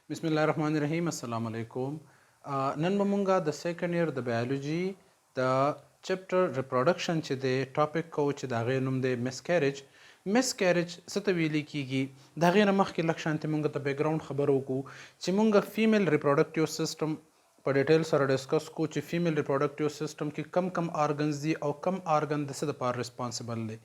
بسم الله الرحمن الرحیم. السلام علیکم. نن به مونږه د سیکنډ ایئر د بایولوژي د چپټر ریپروډکشن چې د ټاپک کو چې د هغې نوم دی مسکیریج څه ته ویلی کیږي. د هغې نه مخکې لږ شانتې مونږ ته بیکګراوند خبره وکړو چې مونږ فیمیل ریپروډکټیو سیسټم په ډیټیل سره ډسکس کو چې فیمیل ریپروډکټیو سیسټم کې کم کم آرګنز دي او کم آرګن د څه دپاره ریسپانسبل دی.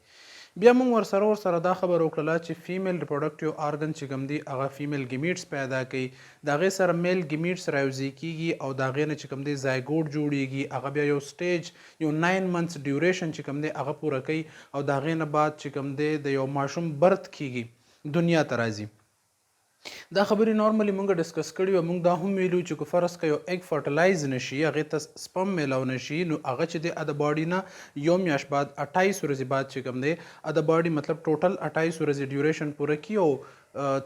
بیا موږ ورسره دا خبره وکړله چې فیمیل ریپروډکټیو آرګن چې کوم دی هغه فیمیل ګیمیټس پیدا کوي، د هغې سره میل ګیمیټس راوزي کیږي او د هغې نه چې کوم دی زایګوټ جوړیږي. هغه بیا یو سټیج یو 9 منثس ډیوریشن چې کوم دی هغه پوره کوي او د هغې نه بعد چې کوم دی د یو ماشوم برت کیږي، دنیا ته راځي. دا خبرې نارملی مونږ ډسکس کړي او مونږ دا هم ویلو چې که فرض که یو ایګ فرټلایز نشي، هغې ته سپم میلاو نشي، نو هغه چې دی د باډي نه یو میاشت بعد 28 ورځې بعد چې کوم دی د باډي مطلب ټوټل 28 ورځې ډیوریشن پوره کي او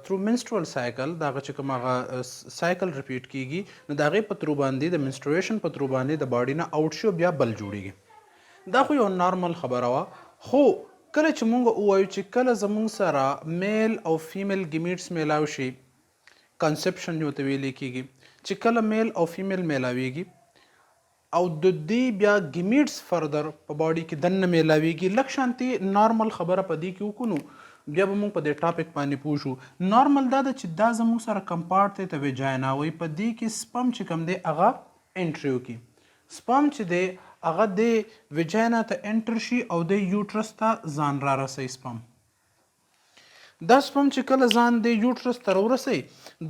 تھرو منسټرول سایکل د هغه چې کوم هغه سایکل ریپیټ کیږي نو د هغې په ترو باندې د منسټرویشن په ترو باندې د باډي نه آوټ شي او بیا بل جوړیږي. دا خو یو نارمل خبره وه. خو کله چې مونږ ووایو چې کله زمونږ سره میل او فیمیل ګیمیټس میلاو شي، کنسپشن یو ته ویلی کیږي چې کله میل او فیمیل میلاویږي او د دې بیا ګیمیټس فردر په باډي کې دننه میلاویږي. لږ شانتې نارمل خبره په دې کې وکړو بیا به موږ په دې ټاپک باندې پوه شو. نارمل دا ده چې دا زموږ سره کمپارټ دی ته ویجاینا وایي، په دې کې سپم چې کوم دی هغه انټري وکړي. سپم چې دی هغه د ویجاینا ته انټر شي او د یوټرس ته ځان را رسوي. دا سپم چې کله ځان د یوټرس ته ورسوي،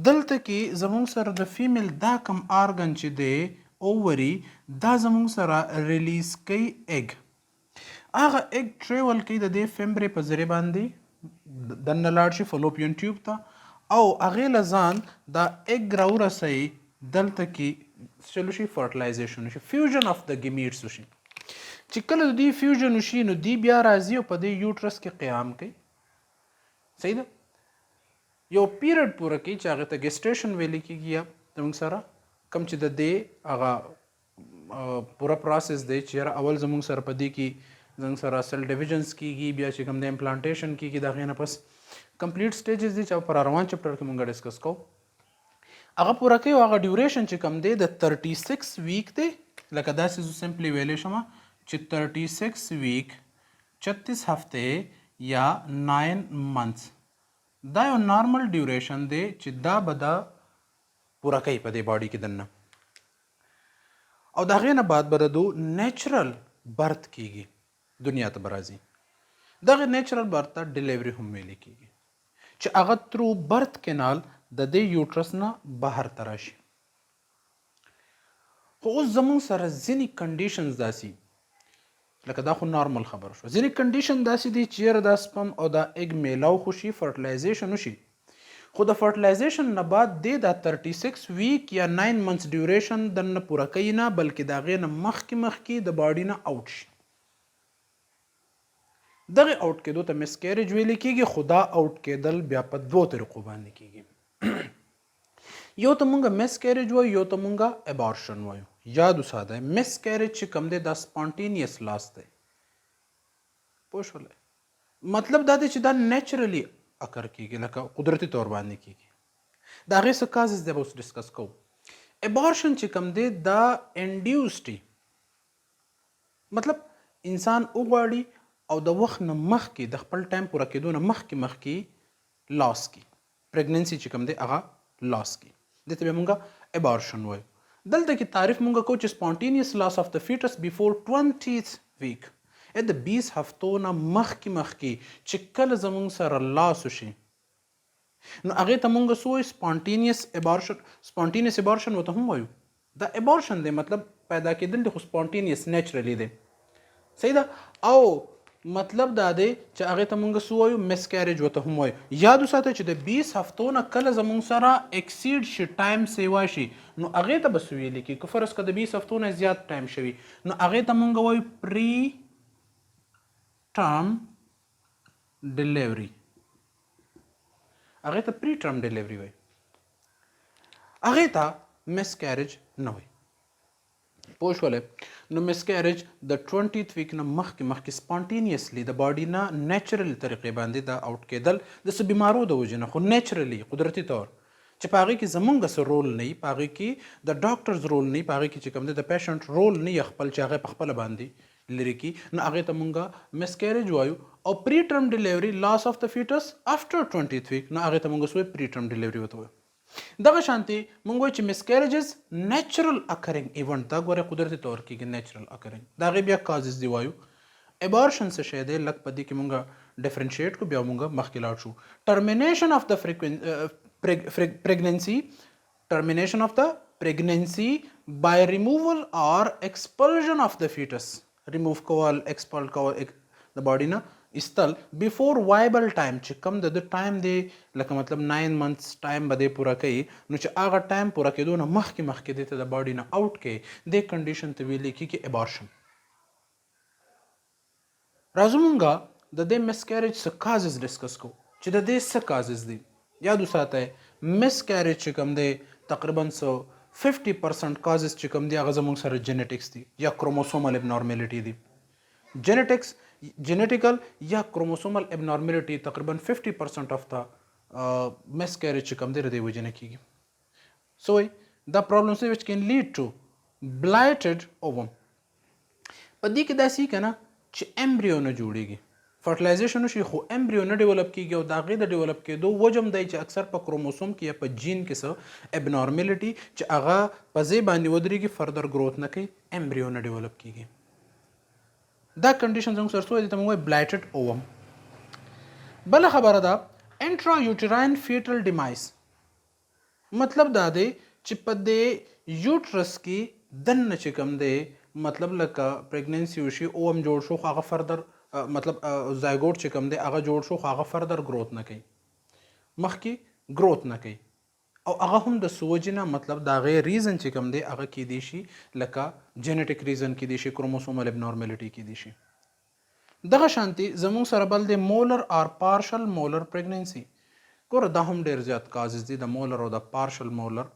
دلته کې زموږ سره د فیمیل دا کم آرګن چې دی اووري دا زموږ سره ریلیز کوي ایګ. هغه ایګ ټریول کوي د دې فیمبرې په ذریعه باندې دننه لاړ شي فلوپین ټیوب ته او هغې له ځان دا ایګ راورسوي، دلته کې چلو شي فرټلایزیشن وشي، فیوژن اف د ګیمیټس وشي. چې کله د دې فیوژن وشي نو دی بیا راځي او په دې یوټرس کې قیام کوي. صحیح ده؟ یو پیریډ پوره کوي چې هغې ته ګیسټریشن ویلی کیږي. یا زموږ سره کوم چې د دې هغه پوره پروسس دی چې یاره اول زموږ سره په دې کې زموږ سره سیل ډیویژنس کیږي، بیا چې کوم د امپلانټیشن کیږي، د هغې نه پس کمپلیټ سټیجز دي چې په روان چپټر کې مونږ ډسکس کوو. هغه پوره کوي او هغه ډیوریشن چې کوم دی د 36 ویک دی. لکه داسې زه سمپلی ویلی شم چې 36 ویک 36 هفته یا 9 منثس دا یو نارمل ډیوریشن دی چې دا به دا پوره کوي په دې باډي کې دننه او د هغې نه بعد به د دو نیچرل برت کیږي، دنیا ته به راځي. دغه نیچرل برت ته ډیلیوري هم ویلی کیږي چې هغه ترو برت کینال د دې یوټرس نه بهر ته راشي. خو اوس زموږ سره ځینې کنډیشنز داسې لکه دا خو نارمل خبر شو، ځینې کنډیشن داسې دی چې یاره دا سپم او دا ایګ میلاو خو شي، فرټلایزیشن وشي، خو د فرټلایزیشن نه بعد دی دا 36 ویک یا 9 منثس ډیوریشن دننه پوره کوي نه، بلکې د هغې نه مخکې د باډي نه آوټ شي. دغې آوټ کېدو ته مسکیریج ویلی کیږي. خو دا آوټ کېدل بیا په دوو طریقو باندې کیږي. یو ته مونږه مسکیریج وایو، یو ته مونږه ابارشن وایو. یاد وساته مسکیریج چې کوم دی دا سپانټینیس لاس دی. پوه شولی؟ مطلب دا دی چې دا نیچرلی اکر کیږي، لکه قدرتي طور باندې کیږي. د هغې څه کازز دی به اوس ډسکس کوو. ابارشن چې کوم دی دا انډیوسډ دی، مطلب انسان وغواړي او د وخت نه مخکې د خپل ټایم پوره کېدو نه مخکې لاس کی پریګننسي چې کوم دی هغه لاس کی، دې ته به مونږه ابارشن وایو. دلته کې تعریف مونږه کوو چې سپانټینیس لاس اف د فیټس بیفور 20th ویک، د 20 هفتو نه مخکې چې کله زمونږ سره لاس وشي نو هغې ته مونږ څه وایو؟ سپانټینیس ابارشن. سپانټینیس ابارشن ورته هم وایو. دا ابارشن دی مطلب پیدا کېدل دی، خو سپانټینیس نیچرلی دی. صحیح ده؟ او مطلب دا دی چې هغې ته مونږ څه وایو؟ مسکیریج ورته هم وایو. یاد وساته چې د 20 هفتو نه کله زمونږ سره اکسیډ شي، ټایم سیوا شي، نو هغې ته به څه ویلی کېږي؟ که فرض که د 20 هفتو نه زیات ټایم شوي نو هغې ته مونږ وایو پری ټرم ډیلیوري. هغې ته پری ټرم ډیلیوري وایي، هغې ته مسکیریج نه وایي. پوه شولی؟ نو مسکیریج د 20th ویک نه مخکې سپانټینیسلی د باډي نه نیچرل طریقې باندې دا آوټ کېدل د څه بیمارو د وجې نه، خو نیچرلی قدرتي طور چې په هغې کې زمونږ څه رول نه وي، په هغې کې د ډاکټرز رول نه وي، په هغې کې چې کوم دی د پیشنټ رول نه وي خپل چې هغه په خپله باندې لرې کړي، نو هغې ته مونږ مسکیریج وایو. او پری ټرم ډیلیوري لاس اف د فیټس افټر 20th ویک، نو هغې ته مونږ څه وایو پری ټرم ډیلیوري ورته وایو. دغه شانتي مونږ وایو چې مسکیریجز نیچرل اکرینګ ایونټ دا ګوره قدرتي طور کېږي نیچرل اکرینګ، د هغې بیا کازز دی وایو. ابارشن څه شی دی لږ په دې کې مونږ ډفرینشیټ کو، بیا مونږ مخکې لاړ شو. ټرمینیشن اف د pregnancy, termination of the pregnancy by removal or expulsion of the fetus, remove کول expel کول د باډي نه ایستل before viable time، چې کوم د ټایم دی لکه مطلب 9 months ټایم به دی پوره کوي، نو چې هغه ټایم پوره کېدو نه مخکې دی ته د باډي نه آوټ کوي، دې کنډیشن ته ویل کېږي ابارشن. راځو مونږه د دې مسکیریج څه کازز ډسکس کوو چې د دې څه کازز دي. یاد وساتئ مسکیریج چې کوم دی تقریبا 50% کازز چې کوم دی هغه زموږ سره جینیټکس دي یا کروموسومل ابنارملټي دي. جینیټیکل یا کروموسومل ابنارملټي تقریبا 50% اف د مسکیریج چې کوم دی د دې وجې نه کېږي. سو دا پرابلمز وچ کین لیډ ټو بلایټډ اووم. په دې کې داسې که نه چې امبریو نه جوړیږي، فرټیلایزیشن وشي خو امبریو نه ډیولپ کېږي، او د هغې د ډیولپ کېدو وجه هم دی چې اکثر په کروموسوم کې یا په جین کې څه ابنارملټي چې هغه په ځای باندې ودرېږي فردر گروث نه کوي، امبریو نه ډیولپ کېږي. دا کنډیشن زموږ سره څه وایي، ته موږ وایي بلایټډ اووم. بله خبره ده انټرا یوټراین فیټل ډیمایس، مطلب دا دی چې په دې یوټرس کې دننه چې کوم دی مطلب لکه پریګننسي وشي اوم جوړ شو خو هغه فردر مطلب زایګوټ چې کوم دی هغه جوړ شو خو هغه فردر گروث نه کوي، مخکې گروث نه کوي، او هغه هم د سوجې نه مطلب د هغې ریزن چې کوم دی هغه کیدی شي لکه جینیټک ریزن کیدی شي، کروموسومل ابنارملټي کیدی شي. دغه شانتي زموږ سره بل دی مولر اور پارشل مولر پریګننسي. ګوره دا هم ډېر زیات کازز دي د مولر او د پارشل مولر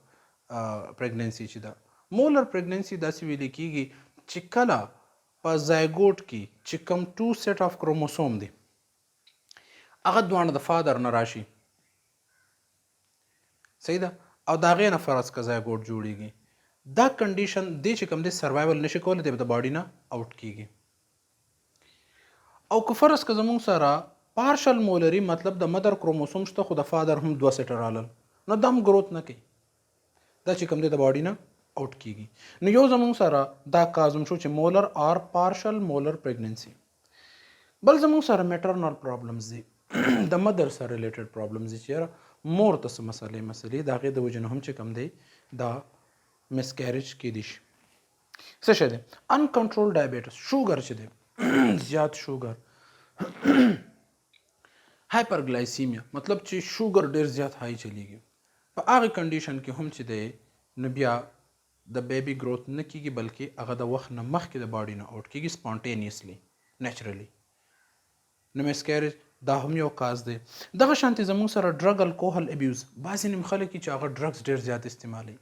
پریګننسي. چې دا مولر پریګننسي داسې ویل کیږي چې کله په زایګوټ کې چې کوم 2 سیټ اف کروموسوم دی هغه دواړه د فادر نه راشي، صحیح ده، او د هغې نه فرض که زایګوټ جوړیږي، دا کنډیشن دی چې کوم دی سروایول نشي کولی، دی د باډي نه آوټ کیږي. او که فرض که زموږ سره پارشل مولري مطلب د مدر کروموسوم شته خو د فادر هم 2 سیټه رالل، نو دا هم گروث نه کوي، دا چې کوم دی د باډي نه آوټ کیږي. نو یو زموږ سره دا کازم شو چې مولر اور پارشل مولر پریګننسي. بل زموږ سره میټرنل پرابلمز دي د مدر سره ریلیټډ پرابلمز دي چې مور ته څه مسلې د هغې د وجې نه هم چې کوم دی دا مسکیریج کیدی شي. څه شی دی انکنټرول ډایبیټس، شوګر چې دی زیات شوګر، هایپرګلایسیمیا مطلب چې شوګر ډېر زیات های چلیږي، په هغې کنډیشن کې هم چې دی نو بیا د بیبي گروث نه کیږي بلکې هغه د وخت نه مخکې د باډي نه آوټ کیږي سپانټینیسلی نیچرلی. نو مسکیریج دا هم یو کاز دی. دغه شانتي زموږ سره ډرګ الکوهل ابیوز، بعضې نیم خلک چې هغه ډرګز ډېر زیات استعمالوي،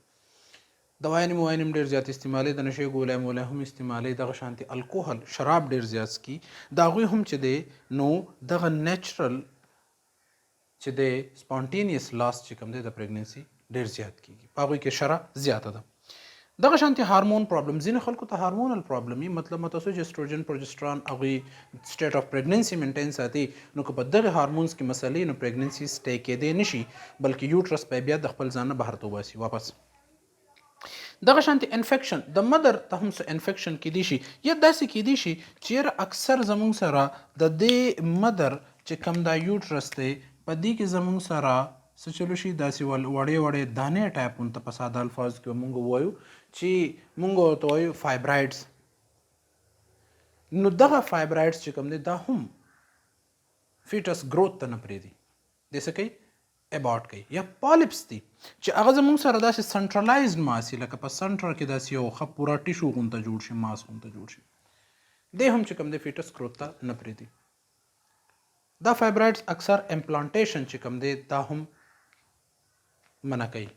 دوايانې موانې هم ډېر زیات استعمالوي، د نشې ګولۍ مولی هم استعمالوي، دغه شانتي الکوهل شراب ډېر زیات څکي، د هغوی هم چې دی نو دغه نیچرل چې دی سپانټینیس لاس چې کوم دی د پریګننسي ډېر زیات کیږي، په هغوی کې شره زیاته ده. دغه شانتي هارمون پرابلم، ځینې خلکو ته هارمونل پرابلم وي، مطلب متاسو چې اسټروجن پروجستران هغوی سټیټ اف پریګننسي مینټین ساتي، نو که په دغه هارمونز کې مسلې نو پریګننسي سټی کېدی نشي بلکې یوټرس به بیا د خپل ځان نه بهر ته وباسي واپس. دغه شانتي انفیکشن د مدر ته هم څه انفیکشن کیدی شي، یا داسې کیدی شي چې اکثر زموږ سره د دې مدر چې کوم دا یوټرس دی په دې کې زموږ سره څه چلو شي داسې وړې وړې دانې ټایپونو ته په ساده الفاظ کې موږ وایو چې موږ ورته وایو فایبرایډز. نو دغه فایبرایډز چې کوم دی دا هم فیټس گروث ته نه پرېږدي، دی څه کوي اباټ کوي. یا پالیپس دي چې هغه زموږ سره داسې سنټرلایزډ ماس وي، لکه په سنټر کې داسې یو ښه پوره ټیشو غونته جوړ شي، ماس غونته جوړ شي، دی هم چې کوم دی فیټس گروث ته نه پرېږدي. دا فایبرایډز اکثر امپلانټیشن چې کوم دی دا هم منع کوي،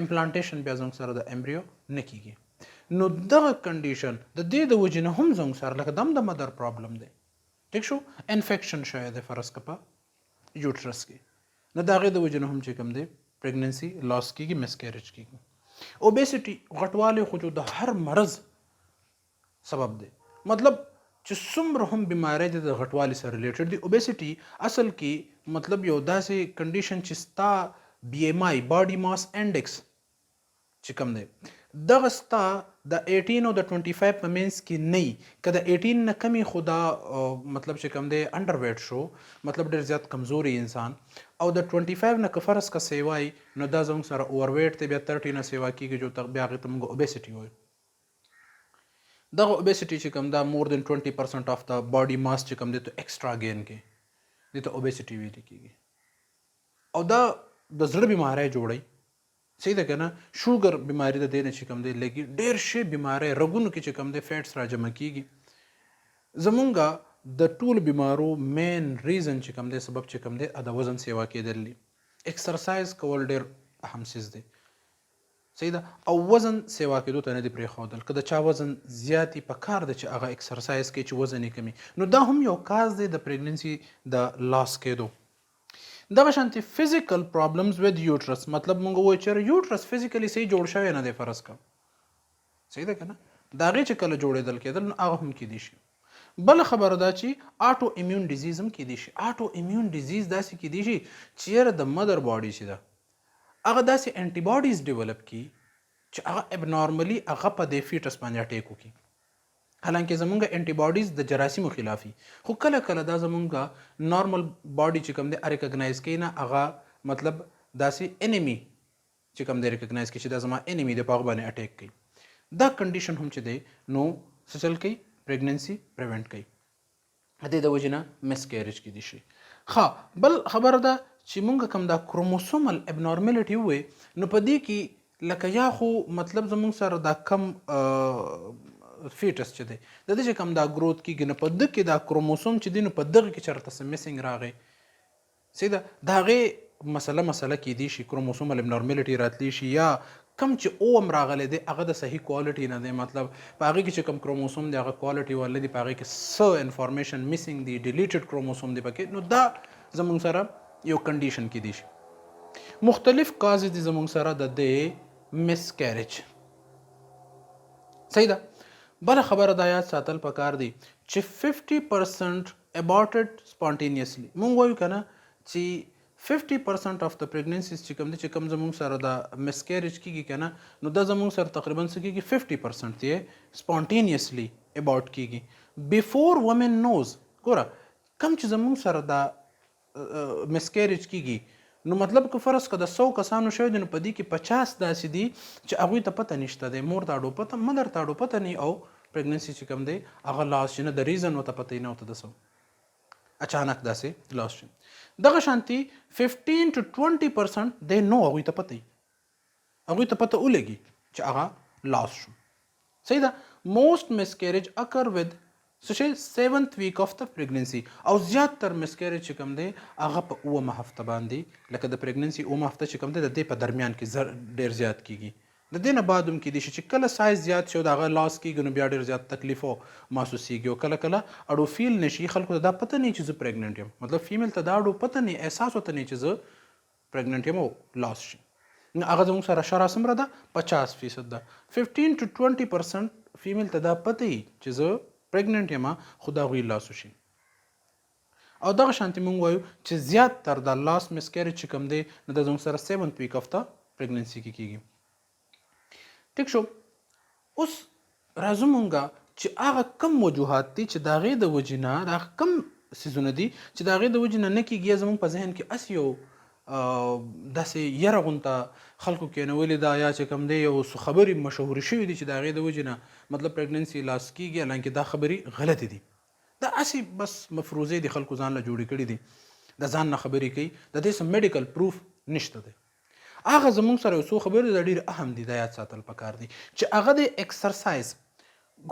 امپلانټیشن بیا زموږ سره د امبریو نه کیږي. نو دغه کنډیشن د دې د وجې نه هم زموږ سره لکه دم د مدر پرابلم دی، ټیک شو، انفیکشن شوی دی فرض که په یوټرس کې، نو د هغې د وجې نه هم چې کوم دی پریګننسي لاس کیږي مسکیریج کیږي اوبیسټي غټوالی خو د هر مرض سبب دی مطلب چې څومره هم بیماری د غټوالي سره ریلیټډ دي اوبیسټي اصل کې مطلب یو داسې کنډیشن چې ستا بی ایم آی باډي ماس انډیکس چې کوم دی دغه ستا د 18 او د 25 په منځ کې نه که د 18 نه کمی خو دا مطلب چې کوم دی انډر ویټ شو مطلب ډېر زیات کمزوري انسان او د 25 نه که فرض کا سیوای نو دا زموږ سره اوور ویټ ته بیا 30 نه سیوا کېږي جو بیا هغې ته موږ اوبیسټي وایو دغه اوبیسټي چې کوم دا مور دین 20% اف د باډي ماس چې کوم دی ته ایکسټرا گین کې دې ته اوبیسټي ویل کېږي او دا د زړه بیماری جوړي صحیح ده که نه شوګر بیماری د دې نه چې کوم دی لګي ډېر شی بیماری رګونو کې چې کوم دی فیټس را جمع کېږي زمونږ د ټولو بیمارو مین ریزن چې کوم دی سبب چې کوم دی د وزن سیوا کېدل دي ایکسرسایز کول ډېر اهم څیز دی صحیح ده او وزن سیوا کېدو ته نه دي پرېښودل که د چا وزن زیاتي په کار ده چې هغه ایکسرسایز کوي چې وزن یې کمي نو دا هم یو کاز دی د پریګننسي د لاس کېدو دغه شانتي فزیکل پرابلمز ود یوټرس مطلب مونږ وایو چې یوټرس فزیکلی صحیح جوړ شوی نه دی فرض کا صحیح ده که نه د هغې چې کله جوړېدل کېدل نو هغه هم کېدی شي بله خبره دا چې آټو امیون ډیزیز هم کېدی شي آټو امیون ډیزیز داسې کېدی شي چې یاره د مدر باډي چې ده هغه داسې انټي باډیز ډیولپ کړي چې هغه ابنارملي هغه په دې فیټس باندې اټیک وکړي حالانکه زمونږ انټي باډیز د جراثیمو خلافي خو کله کله دا زمونږ نارمل باډي چې کوم دی ریکګنایز کوي نه هغه مطلب داسې انیمي چې کوم دی ریکګنایز کوي چې دا زما انیمي دی په هغه باندې اټیک کوي دا کنډیشن هم چې دی نو څه چل کوي پریګننسي پریوینټ کوي د دې د وجې نه مسکیریج کېدی شي ښه بل خبره ده چې مونږ کوم دا کروموسومل ابنارملټي ووایي نو په دې کې لکه یا خو مطلب زمونږ سره دا کم فیټس چې دی د دې چې کوم دا گروث کېږي نو په دغه کې دا کروموسوم چې دی نو په دغه کې چېرته څه مسینګ راغی صحیح ده د هغې مسله کېدی شي کروموسومل ابنارملټي راتلی شي یا کم چې اوم راغلی دی هغه د صحیح کوالټي نه دی مطلب په هغې کې چې کوم کروموسوم دی هغه کوالټي والا دی په هغې کې څه انفارمیشن مسینګ دی ډیلیټډ کروموسوم دی پکې نو دا زموږ سره یو کنډیشن کېدی شي مختلف کاز دي زموږ سره د دې مسکیریج صحیح ده بله خبره دا یاد ساتل پکار دی چې 50% ابورټډ سپانټینیسلی مونږ وایو که نه چې 50% اف د پریګننسیز چې کوم دي چې کوم زمونږ سره د مسکیریج کېږي که نه نو دا زمونږ سره تقریبا څه کېږي 50% یې سپانټینیسلی ابورټ کېږي بیفور ومن نوز ګوره کم چې زمونږ سره د مسکیریج کېږي نو مطلب که فرض که د 100 کسانو شوی دی نو په دې کې 50 داسې دي چې هغوی ته پته نشته دی مور ته اډو پته مدر ته اډو پته نه او پریګننسي چې کوم دی هغه لاس شي نه د ریزن ورته پته نه ورته د څه اچانک داسې لاس شي دغه شانتي 15 to 20% دی نو هغوی ته پته هغوی ته پته ولګي چې هغه لاس شو صحیح ده موسٹ مسکیریج اکر ود څه شی 7th week of the pregnancy او زیاتر مسکیریج چې کوم دی هغه په اومه هفته باندې لکه د پریګننسي اومه هفته چې کوم دی د دې په درمیان کې ډېر زیات کېږي د دې نه بعد هم کېدی شي چې کله سایز زیات شي او د هغه لاس کېږي نو بیا ډېر زیات تکلیف او محسوسېږي او کله کله اډو فیل نه شي خلکو ته دا پته نه چې زه پریګننټ یم مطلب فیمیل ته دا اډو پته نه احساس ورته نه چې زه پریګننټ یم او لاس شي نو هغه زموږ سره شرح څومره ده 50% ده 15 to 20% فیمیل ته دا پته وي چې زه پریګننټ یم خو د هغوی لاس وشي او دغه شانتي مونږ وایو چې زیات تر د لاس مسکیریج چې کوم دی نو د زموږ سره 7th week of the pregnancy کې کېږي ټیک شو اوس راځو مونږه چې هغه کم وجوهات دي چې د هغې د وجې نه د هغه کم څیزونه دي چې د هغې د وجې نه نه کېږي زموږ په ذهن کې هسې یو داسې یره غونته خلکو کېنولې ده یا چې کوم دی یو څو خبرې مشهورې شوي دي چې د هغې د وجې نه مطلب پریګننسي لاس کېږي حالانکې دا خبرې غلطې دي دا هسې بس مفروضې دي خلکو ځان له جوړې کړي دي د ځان نه خبرې کوي د دې څه میډیکل پروف نشته دی هغه زموږ سره یو څو خبرې د ډېر اهم دي دا یاد ساتل پکار دي چې هغه د ایکسرسایز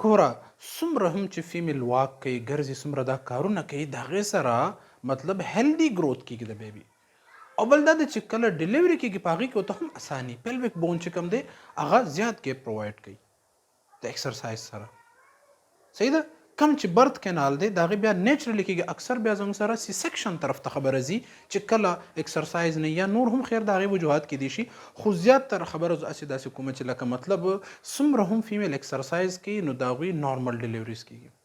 ګوره څومره هم چې فیمیل واک کوي ګرځي څومره دا کارونه کوي د هغې سره مطلب هیلدي گروث کېږي د بیبي او بل دا چې کله ډیلیوري کېږي په هغې کې ورته هم اساني پیلویک بون چې کوم دی هغه زیات کې پرووایډ کوي د ایکسرسایز سره صحیح ده کم چې برت کینال دی د هغې بیا نیچرلی کېږي اکثر بیا زموږ سره سی سیکشن طرف ته خبره ځي چې کله ایکسرسایز نه یا نور هم خیر د هغې وجوهات کېدی شي خو زیات تر خبره هسې داسې کومه چې لکه مطلب څومره هم فیمیل ایکسرسایز کوي نو د هغوی نارمل ډیلیوریز کېږي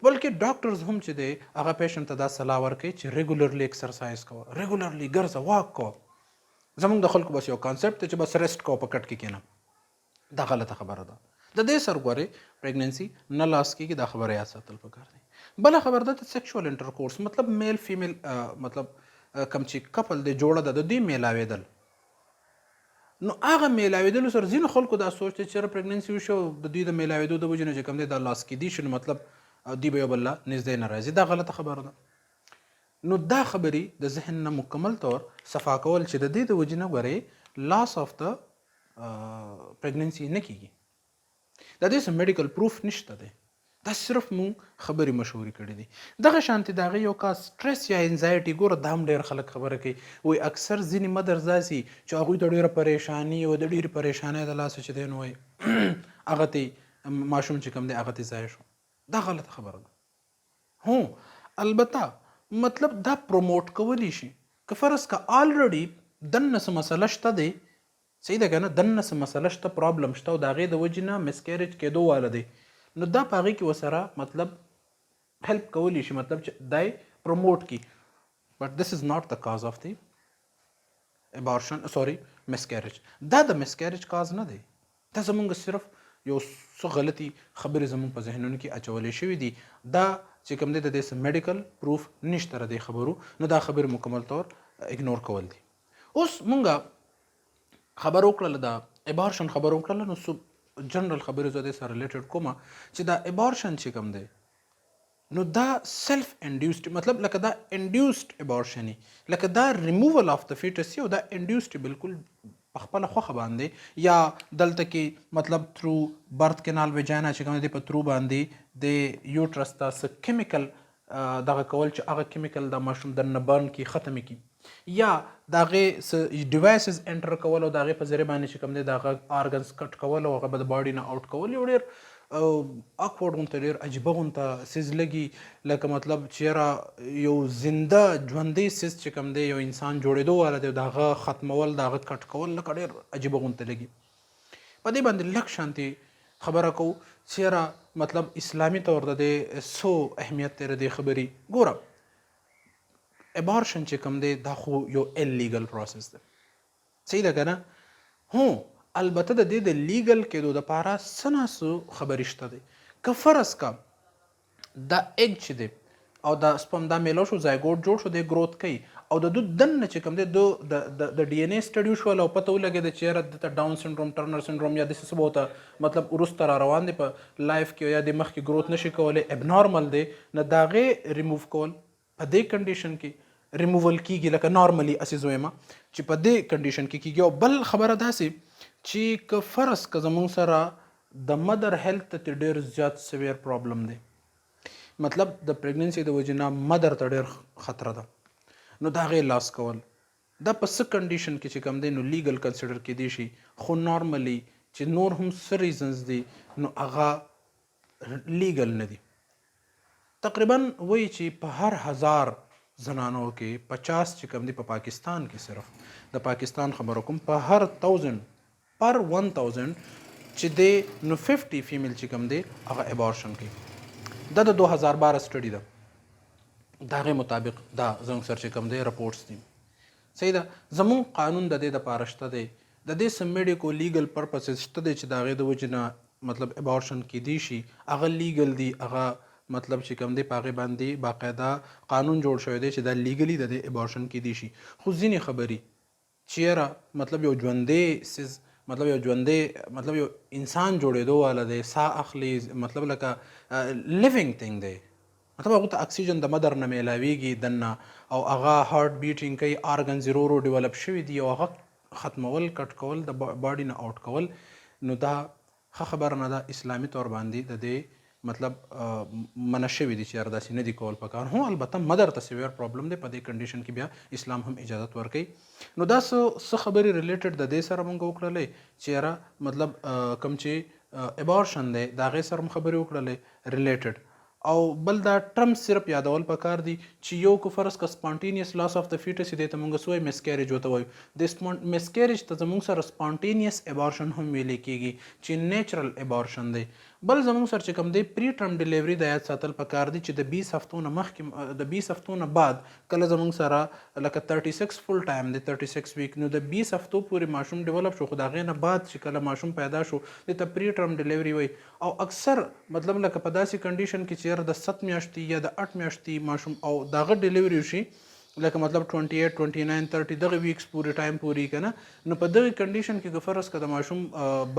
بلکې ډاکټرز هم چې دی هغه پیشنټ ته دا صلاح ورکوي چې ریګولرلی ایکسرسایز کوه ریګولرلی ګرځه واک کوه زموږ د خلکو بس یو کانسیپټ دی چې بس ریسټ کوه په کټ کې کېنه دا غلطه خبره ده د دې سر ګورې پریګننسي نه لاس کېږي دا خبره یاد ساتل پکار دی بله خبره ده د سیکشوال انټرکورس مطلب میل فیمیل مطلب کم چې کپل دی جوړه ده د دوی میلاوېدل نو هغه میلاوېدلو سره ځینو خلکو دا سوچ دی چې چېرې پریګننسي وشي او د دوی د میلاوېدو د وجې نه چې کوم دی دا لاس کېدي شي نو مطلب دوی به یو بل له نږدې نه راځي دا غلطه خبره ده نو دا خبرې د ذهن نه مکمل طور صفا کول چې د دې د وجې نه ګورې لاس آف د پریګننسي نه کېږي دا دې څه میډیکل پروف نشته دی دا صرف مونږ خبرې مشهوري کړي دي دغه شانتې د هغې یو کا سټرس یا انزایټي ګوره دا هم ډېر خلک خبره کوي وایي اکثر ځینې مدرز داسې چې هغوی د ډېره پریشاني او د ډېرې پریشانۍ د لاسه چې دی نو وایي هغه ته ماشوم چې کوم دی هغه ته ضایع شو دا غلطه خبره ده هو البته مطلب دا پروموټ کولی شي که فرض که آلریډي دننه څه مسله شته دی صحیح ده که نه دننه څه مسله شته پرابلم شته او د هغې د وجې نه مسکیریج کېدو واله دی نو دا په هغې کې ورسره مطلب هیلپ کولی شي مطلب چې دی پروموټ کړي بٹ دس از ناٹ د کاز آف دی ابارشن سوري مسکیریج دا د مسکیریج کاز نه دی دا زمونږ صرف یو څه غلطي خبرې زمونږ په ذهنونو کې اچولې شوي دي دا چې کوم دی د دې څه میډیکل پروف نشته د دې خبرو نو دا خبرې مکمل طور اګنور کول دي اوس مونږه خبر وکړله د ابارشن خبر وکړله نو سو جنرال خبرې زه دې سره ریلیټډ کومه چې دا ابارشن چې کوم دی نو دا سیلف انډیوسډ مطلب لکه دا انډیوسډ ابارشن لکه دا ریموول آف د فیټس او دا انډیوسډ بالکل په خپله خوښه باندې یا دلته کې مطلب تھرو برت کینال ویجانا چې کوم دی په تھرو باندې د یوټرس ته څه کیمیکل دغه کول چې هغه کیمیکل د ماشوم دننه برن کی ختم کی یا د هغې ډیوایسز انټر کول او د هغې په ذریعه باندې چې کوم دی د هغه آرګنز کټ کول او هغه به د باډي نه آوټ کول یو ډېر اکورډ غونته ډېر عجیبه غونته سیز لګي لکه مطلب چېرې یو زنده ژوندی سیز چې کوم دی یو انسان جوړېدو والا دی د هغه ختمول د هغه کټ کول لکه ډېر عجیبه غونته لګي په دې باندې لږ شانتې خبره کوو چېرې مطلب اسلامي طور د دې څو اهمیت دی د دې خبرې ګوره ابارشن چې کوم دی دا خو یو اللیګل پروسس دی صحیح ده که نه هو البته د دې د لیګل کېدو دپاره څه نه څه خبرې شته دی که فرض کا دا ایګ چې دی او دا سپم دا میلو شو زایګوټ جوړ شو دی گروث کوي او د دو دننه چې کوم دی د ډي ان اے سټډي وشول او پته ولګېده چې یاره دته ډاون سنډروم ټرنر سنډروم یا داسې څه به ورته مطلب وروسته را روان دی په لایف کې یا د مخکې گروث نشي کولی ابنارمل دی نه د هغې ریموو کول په دې کنډیشن کې ریموول کیږي لکه نارملی اسې زویمه چې په دې کنډیشن کې کیږي او بل خبره داسې چې که فرض که زمونږ سره د مدر هیلث ته ډېر زیات سویر پرابلم دی مطلب د پریګننسي د وجې نه مدر ته ډېر خطره ده نو د هغې لاس کول دا په څه کنډیشن کې چې کوم دی نو لیګل کنسیډر کیدی شي خو نارملی چې نور هم څه ریزنز دي نو هغه لیګل نه دي تقریبا وایي چې په هر 1000 زنانو کې 50 چې کوم دي په پاکستان کې صرف د پاکستان خبرو کوم په هر 1000 پر 1000 چې دی نو 50 فیمیل چې کوم دی هغه ابارشن کوي دا د 2012 سټډي ده د هغې مطابق دا زموږ سره چې کوم دی رپورټس دي صحیح ده زموږ قانون د دې دپاره شته دی د دې څه میډیکو لیګل پرپسز شته دی چې د هغې د وجې نه مطلب ابارشن کیدی شي هغه لیګل دی هغه مطلب چې کوم دی په هغې باندې باقاعده قانون جوړ شوی دی چې دا لیګلي د دې ابارشن کیدی شي خو ځینې خبرې چیرې مطلب یو ژوندی سیز مطلب یو ژوندی مطلب یو انسان جوړېدو والا دی ساه اخلي مطلب لکه لیوینګ تھنګ دی مطلب هغه ته اکسیجن د مدر نه میلاویږي دننه او هغه هارټ بیټینګ کوي آرګنز ورو ورو ډیولپ شوي دي او هغه ختمول کټ کول د باډي نه آوټ کول نو دا ښه خبره نه ده اسلامي طور باندې د دې مطلب منع شوي دي چې یاره داسې نه دي کول پکار هو البته مدر ته سیویر پرابلم دی په دې کنډیشن کې بیا اسلام هم اجازت ورکوي نو دا څه خبرې ریلیټډ د دې سره مونږ وکړلې چې یاره مطلب کوم چې ابارشن دی د هغې سره هم خبرې وکړلې ریلیټډ او بل دا ټرم صرف یادول پکار دي چې یو کو فرض کا سپانټینیس لاس اف د فیټس دی ته مونږ سوې مسکیریج وته وایو د مسکیریج ته زموږ سره سپانټینیس ابورشن هم ویل کیږي چې نیچرل ابورشن دی. بل زموږ سره چې کوم دی پری ټرم ډیلیوري د یاد ساتل پکار دي چې د 20 هفتو نه مخکې د 20 هفتو نه بعد کله زموږ سره لکه 36 فل ټایم دی 36 ویک نو د 20 هفتو پورې ماشوم ډیولپ شو خو د هغې نه بعد چې کله ماشوم پیدا شو د ته پری ټرم ډیلیوري وایي. او اکثر مطلب لکه په داسې کنډیشن کې چې د 7 میاشتې یا د 8 میاشتې ماشوم او دغه ډیلیوري وشي لکه مطلب 28 29 30 دغه ویکس پورې ټایم پوری کنه نو په دغه کنډیشن کې فرض کړه د ماشوم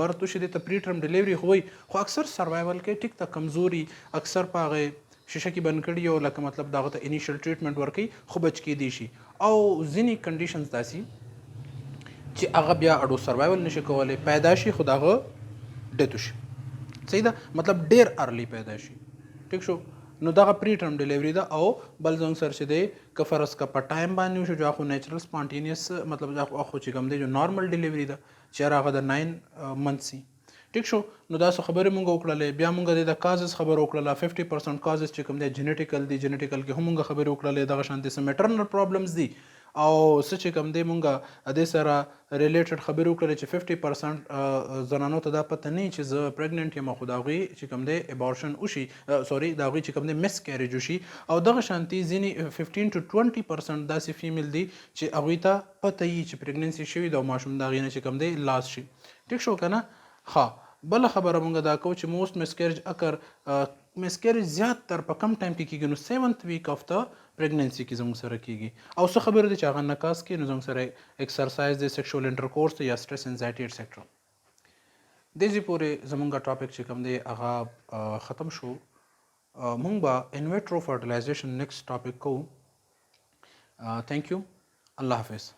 برت شي د پری ټرم ډیلیوري خوي خو اکثر سروایول کې ټیک ته کمزوري اکثر پاغه شیشه کې بند کړي او لکه مطلب دغه ته انیشل ټریټمنټ ورکي خو بچ کې دي شي او ځینی کنډیشنز داسي چې هغه بیا اډو سروایول نشي کولای پیدا شي خو دغه ډیت شي صحیح ده مطلب ډیر ارلی پیدا شي ټیک شو نو دغه پری ټرم ډیلیوري ده او بل زنګ سر چې دی که فرض کا په ټایم باندې شو جو خو نیچرل سپانټینیس مطلب خو چې کوم دی جو نارمل ډیلیوري ده چې هغه د 9 منث ټیک شو نو دا څه خبره مونږ وکړلې بیا مونږ د کازز خبر وکړله 50% کازز چې کوم دی جنټیکل کې هم مونږ خبر وکړلې دغه شانتي سم میټرنل پرابلمز دي او څه چې کوم دی مونږه د سره ریلیټډ خبر وکړلې چې 50% زنانو ته دا پته نه چې زه پریګننټ یم خو داغي چې کوم دی ابورشن وشي سوري داغي چې کوم دی مسکیریج وشي او دغه شانتي ځینی 15 to 20% داسې فیمیل دي چې هغوی ته پته یي چې پریګننسي شوي د ماشوم داغي نه چې کوم دی لاس شي ټیک شو کنه ها بل خبره مونږ دا کو چې موست مسکیریج اکر مسکیریج زیات تر په کم ټایم کې کیږي نو 7th ویک اف د پریګننسي کې زموږ سره کیږي او څه خبره دي چې هغه نکاس کې نو زموږ سره ایکسرسایز د سیکشوال انټرکورس یا سټرس انزایټي ایټسټرا د دې پورې زموږ ټاپک چې کوم دی هغه ختم شو مونږ به ان ویټرو فرټیلایزیشن نیکسټ ټاپک کو. تھینک یو الله حافظ.